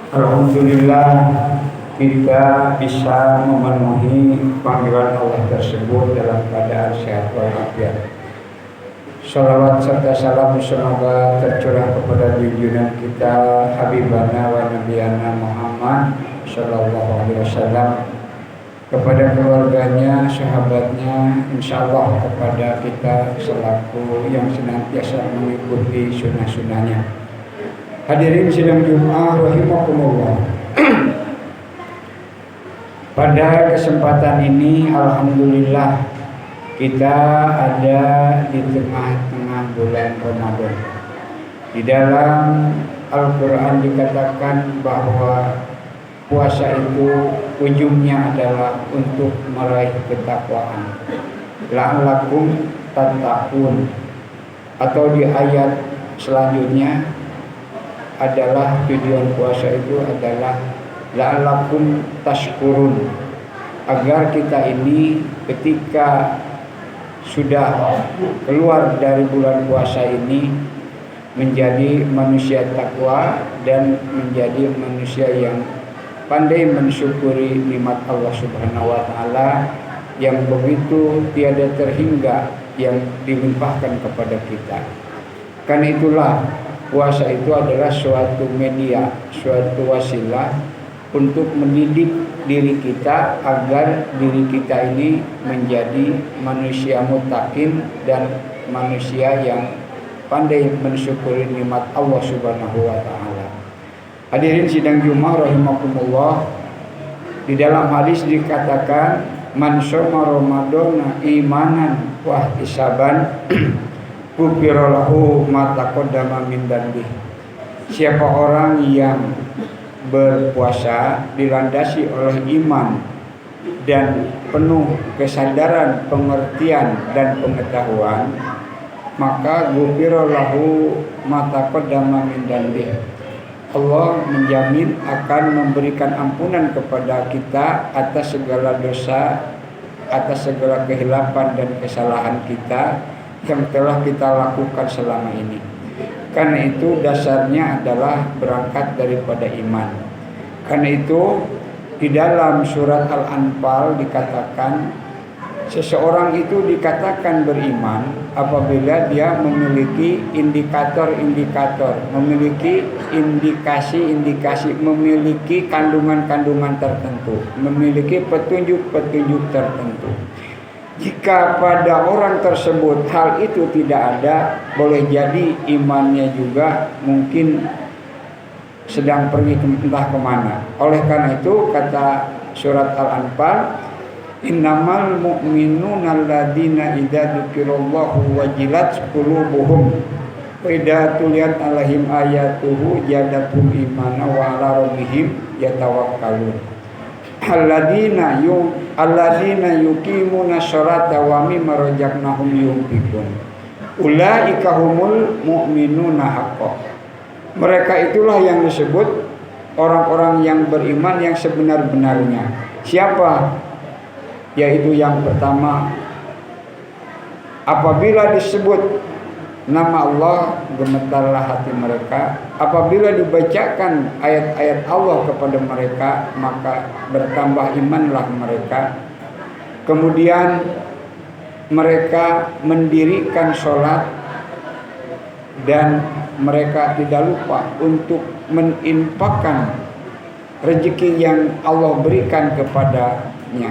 Alhamdulillah kita bisa memenuhi panggilan Allah tersebut dalam keadaan sehat walafiat. Salawat serta salam semoga tercurah kepada junjungan kita Habibana wa Nabiyana Muhammad Sallallahu Alaihi Wasallam, kepada keluarganya, sahabatnya, insyaallah kepada kita selaku yang senantiasa mengikuti sunnah-sunnahnya. Hadirin sidang Jumat rahimakumullah. Pada kesempatan ini alhamdulillah kita ada di tengah-tengah bulan Ramadan. Di dalam Al-Qur'an dikatakan bahwa puasa itu ujungnya adalah untuk meraih ketakwaan. La'allakum tattaqun, atau di ayat selanjutnya adalah tujuan puasa itu adalah la'allakum tashkurun, agar kita ini ketika sudah keluar dari bulan puasa ini menjadi manusia takwa dan menjadi manusia yang pandai mensyukuri nikmat Allah Subhanahu wa taala yang begitu tiada terhingga yang dilimpahkan kepada kita. Karena itulah puasa itu adalah suatu media, suatu wasilah untuk mendidik diri kita agar diri kita ini menjadi manusia muttaqin dan manusia yang pandai mensyukuri nikmat Allah Subhanahu wa taala. Hadirin sidang Jumat rahimakumullah, di dalam hadis dikatakan man shoma ramadhana imanan wa ihtisaban ghufira lahu ma taqaddama min dzambi. Siapa orang yang berpuasa dilandasi oleh iman dan penuh kesadaran, pengertian dan pengetahuan, maka ghufira lahu ma taqaddama min dzambi. Allah menjamin akan memberikan ampunan kepada kita atas segala dosa, atas segala kehilapan dan kesalahan kita yang telah kita lakukan selama ini. Karena itu dasarnya adalah berangkat daripada iman. Karena itu di dalam surat Al-Anfal dikatakan seseorang itu dikatakan beriman apabila dia memiliki indikator-indikator, memiliki indikasi-indikasi, memiliki kandungan-kandungan tertentu, memiliki petunjuk-petunjuk tertentu. Jika pada orang tersebut hal itu tidak ada, boleh jadi imannya juga mungkin sedang pergi entah kemana. Oleh karena itu kata surat Al-Anfal, innamal mu'minuna alladzina idza dzukirallahu wajilat qulubuhum wa idza tuliyat alaihim ayatuhu zadatuhum imana wa ala rabbihim yatawakkalun. Alladzina yuqimuna sholata wa mimma razaqnahum yunfiqun. Ulaika humul mu'minuna haqqan. Mereka itulah yang disebut orang-orang yang beriman yang sebenar-benarnya. Siapa? Yaitu yang pertama, apabila disebut nama Allah gemetarlah hati mereka. Apabila dibacakan ayat-ayat Allah kepada mereka, maka bertambah imanlah mereka. Kemudian mereka mendirikan sholat dan mereka tidak lupa untuk meninfakkan rezeki yang Allah berikan kepadanya.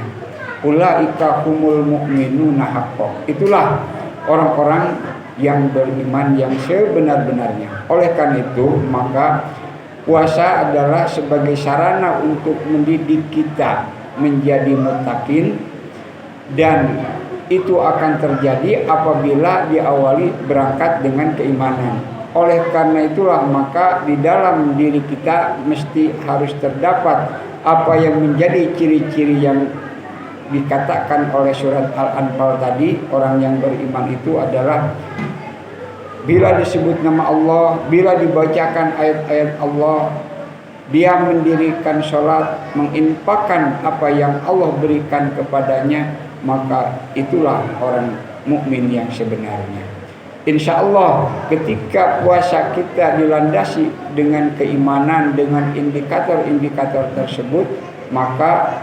Ulaika humul mu'minuna haqqan. Itulah orang-orang yang beriman yang sebenar-benarnya. Oleh karena itu, maka puasa adalah sebagai sarana untuk mendidik kita menjadi muttaqin, dan itu akan terjadi apabila diawali berangkat dengan keimanan. Oleh karena itulah maka di dalam diri kita mesti harus terdapat apa yang menjadi ciri-ciri yang dikatakan oleh surat Al-Anfal tadi. Orang yang beriman itu adalah bila disebut nama Allah, bila dibacakan ayat-ayat Allah, dia mendirikan sholat, menginfakkan apa yang Allah berikan kepadanya, maka itulah orang mukmin yang sebenarnya. insya Allah ketika puasa kita dilandasi dengan keimanan, dengan indikator-indikator tersebut, maka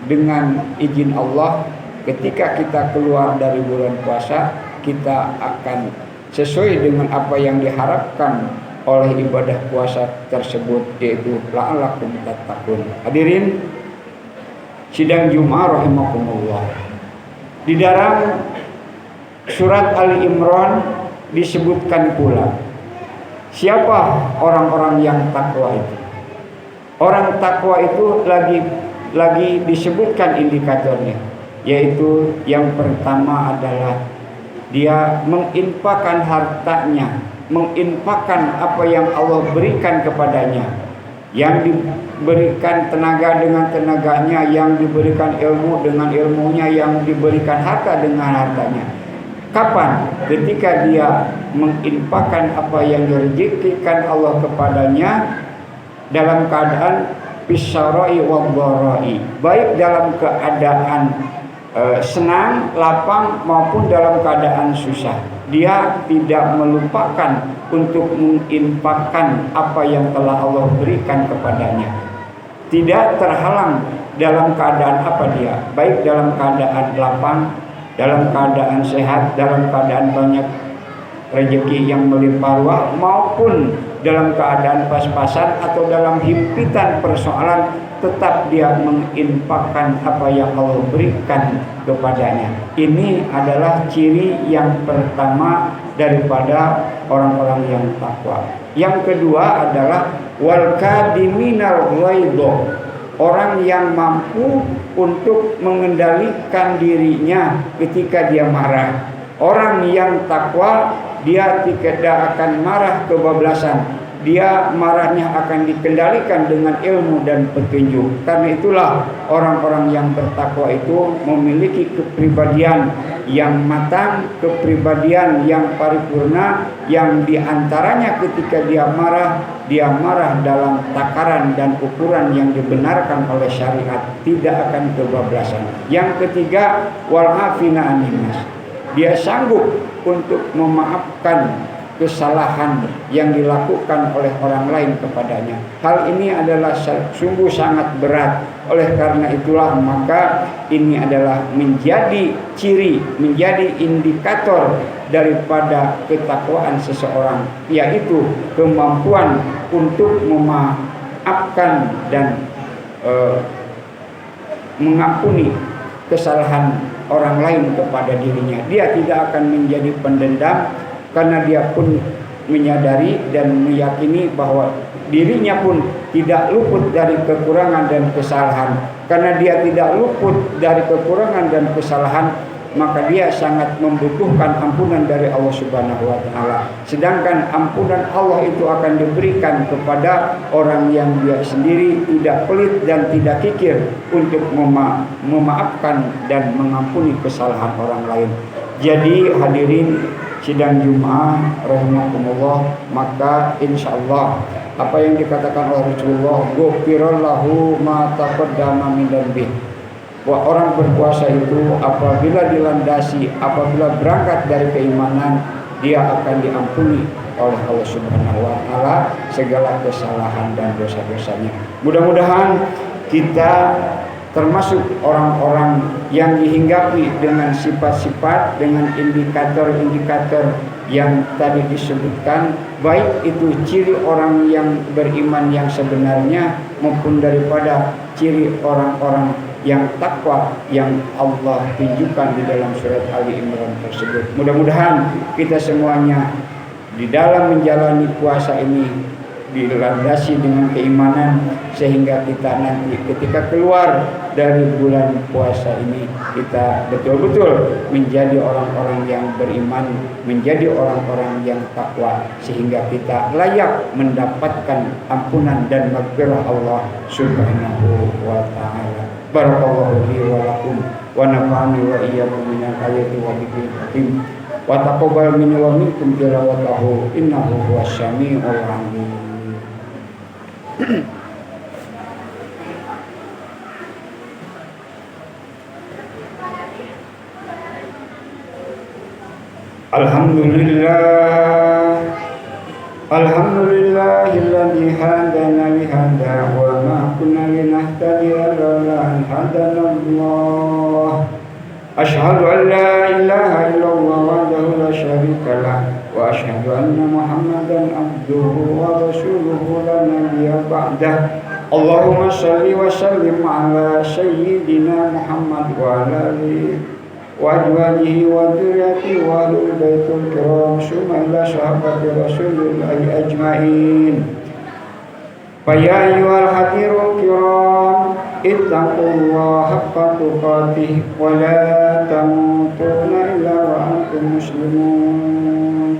dengan izin Allah ketika kita keluar dari bulan puasa, kita akan sesuai dengan apa yang diharapkan oleh ibadah puasa tersebut, yaitu la'allakum tattaqun. Hadirin sidang Jumat rahimakumullah. Di dalam surat Ali Imran disebutkan pula siapa orang-orang yang takwa itu. Orang takwa itu lagi disebutkan indikatornya, yaitu yang pertama adalah dia menginfakkan hartanya, menginfakkan apa yang Allah berikan kepadanya, yang diberikan tenaga dengan tenaganya, yang diberikan ilmu dengan ilmunya, yang diberikan harta dengan hartanya. Kapan? Ketika dia menginfakkan apa yang direzekikan Allah kepadanya dalam keadaan bisyara'i wa dharai, baik dalam keadaan senang, lapang maupun dalam keadaan susah. Dia tidak melupakan untuk menginfakkan apa yang telah Allah berikan kepadanya. Tidak terhalang dalam keadaan apa dia, baik dalam keadaan lapang, dalam keadaan sehat, dalam keadaan banyak rezeki yang melimpah ruah, maupun dalam keadaan pas-pasan atau dalam himpitan persoalan, tetap dia menginfakkan apa yang Allah berikan kepadanya. Ini adalah ciri yang pertama daripada orang-orang yang takwa. Yang kedua adalah wal kadiminal ghaidho, orang yang mampu untuk mengendalikan dirinya ketika dia marah. Orang yang takwa dia tidak akan marah kebablasan. Dia marahnya akan dikendalikan dengan ilmu dan petunjuk. Karena itulah orang-orang yang bertakwa itu memiliki kepribadian yang matang, kepribadian yang paripurna, yang diantaranya ketika dia marah dalam takaran dan ukuran yang dibenarkan oleh syariat, tidak akan kebablasan. Yang ketiga, wal afina aninnas, dia sanggup untuk memaafkan kesalahan yang dilakukan oleh orang lain kepadanya. Hal ini adalah sungguh sangat berat. Oleh karena itulah maka ini adalah menjadi ciri, menjadi indikator daripada ketakwaan seseorang, yaitu kemampuan untuk memaafkan dan mengampuni kesalahan orang lain kepada dirinya. Dia tidak akan menjadi pendendam, karena dia pun menyadari dan meyakini bahwa dirinya pun tidak luput dari kekurangan dan kesalahan. Karena dia tidak luput dari kekurangan dan kesalahan, maka dia sangat membutuhkan ampunan dari Allah Subhanahu wa taala. Sedangkan ampunan Allah itu akan diberikan kepada orang yang dia sendiri tidak pelit dan tidak kikir untuk memaafkan dan mengampuni kesalahan orang lain. Jadi hadirin sidang Jumat rahimakumullah, maka insyaallah apa yang dikatakan oleh Rasulullah, ghufirallahu ma taqaddama min dzambi. Bahwa orang berpuasa itu apabila dilandasi, apabila berangkat dari keimanan, dia akan diampuni oleh Allah Subhanahu wa taala segala kesalahan dan dosa-dosanya. Mudah-mudahan kita termasuk orang-orang yang dihinggapi dengan sifat-sifat, dengan indikator-indikator yang tadi disebutkan, baik itu ciri orang yang beriman yang sebenarnya maupun daripada ciri orang-orang yang takwa yang Allah tunjukkan di dalam surat Ali Imran tersebut. Mudah-mudahan kita semuanya di dalam menjalani puasa ini dilandasi dengan keimanan, sehingga kita nanti ketika keluar dari bulan puasa ini kita betul-betul menjadi orang-orang yang beriman, menjadi orang-orang yang takwa, sehingga kita layak mendapatkan ampunan dan maghfirah Allah Subhanahu wa taala. Barakallahu li wa lakum wa nafa'ani wa iyyakum minal ayati wa dhikril hakim wa taqabbal minni wa minkum tilawatahu innahu huwas syami'ul 'alim. Alhamdulillah, alhamdulillahilladzi hadana li hadza wa ma kunna linahtadiya laula an hadana Allah. Asyhadu an la ilaha illallah wahdahu la syarika lah wa asyhadu anna Muhammadan abduhu wa rasuluhu la nabiyya ba'dah. Allahumma shalli wa sallim ala sayyidina Muhammad wa ala alihi wa azwajihi wa dzurriyyatihi wa ahli baitul kiram summa ila sahabati rasulillahi ajmain. Fa ya ayyuhal hadirul kiram ittaqullaha haqqa tuqatih wa la tamutunna illa wa antum muslimun.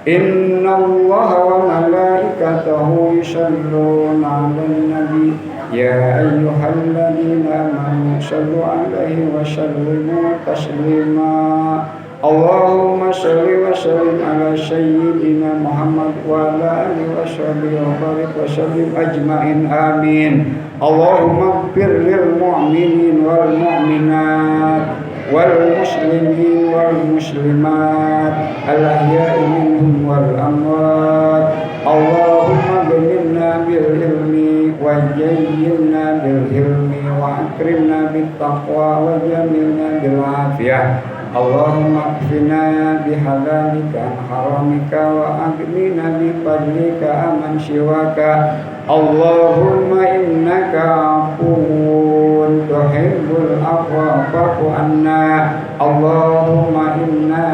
Innallaha wa malaikatahu yusholluna 'alan nabi ya ayyuhalladzina amanu shallu 'alaihi wa sallimu taslima. Allahumma shalli wa sallim ala sayyidina Muhammad wa ala alihi wa sahbihi wa barik wa sallim ajmain amin. Allahumma ighfir lil mu'minin wal mu'minat wal muslimin wal muslimat al ahya'i minhum wal amwat. Allahumma ghnina bil ilmi wa jayyilna bil hilmi wa akrimna bit taqwa wa jamilna bil afiyah. Allahumma kfina bihalalika an haramika wa aghnina bi fadlika amman siwaka. Allahumma innaka afuwun tuhibbul afwa fa'fu anna. Allahumma inna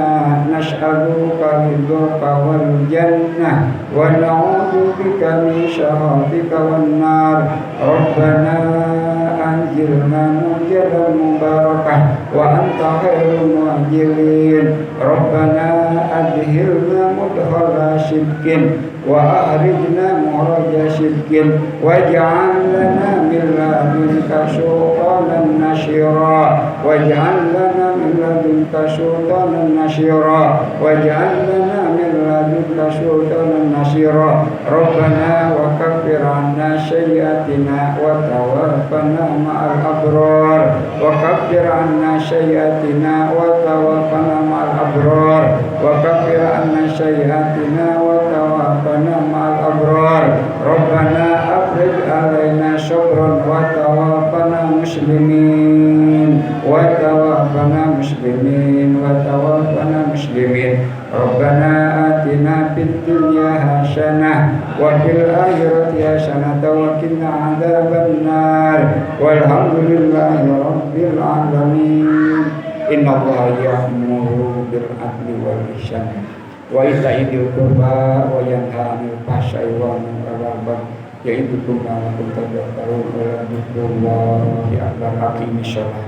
nas'aluka ridhaka wal jannah wa na'udzu bika min syarrika wan nar. Rabbana anzilna munjalan mubarakah wa anta khairul mu'ajilin. Rabbana adhilna mudkhala sidqin wa akhrijna mukhraja sidqin waj'al lana min ladunka sultanan nasyira waj'al lana min ladunka sultanan nasyira waj'al lana min ladunka sultanan nasyira. Rabbana wa kaffir 'anna sayyi'atina wa tawaffana ma'al abrar wa kaffir 'anna sayyi'atina wa tawaffana ma'al abrar wa kaffir 'anna sayyi'atina wa tawaffana ma'al abrar. Rabbana afrij 'alaina sabran wa tawaffana muslimin wa tawaffana muslimin wa tawaffana muslimin. Rabbana atina fid dunya hasanah wa fil akhirati hasanah wa qina adzabannar. Walhamdulillahi rabbil alamin. Innallaha ya'muru bil adli wal ihsan wa ita'i dzil qurba wa yanha 'anil fahsya'i wal munkari wal baghi ya'idukum la'allakum tadhakkarun. Wa la dzikrullahi akbar. Aqimissalah.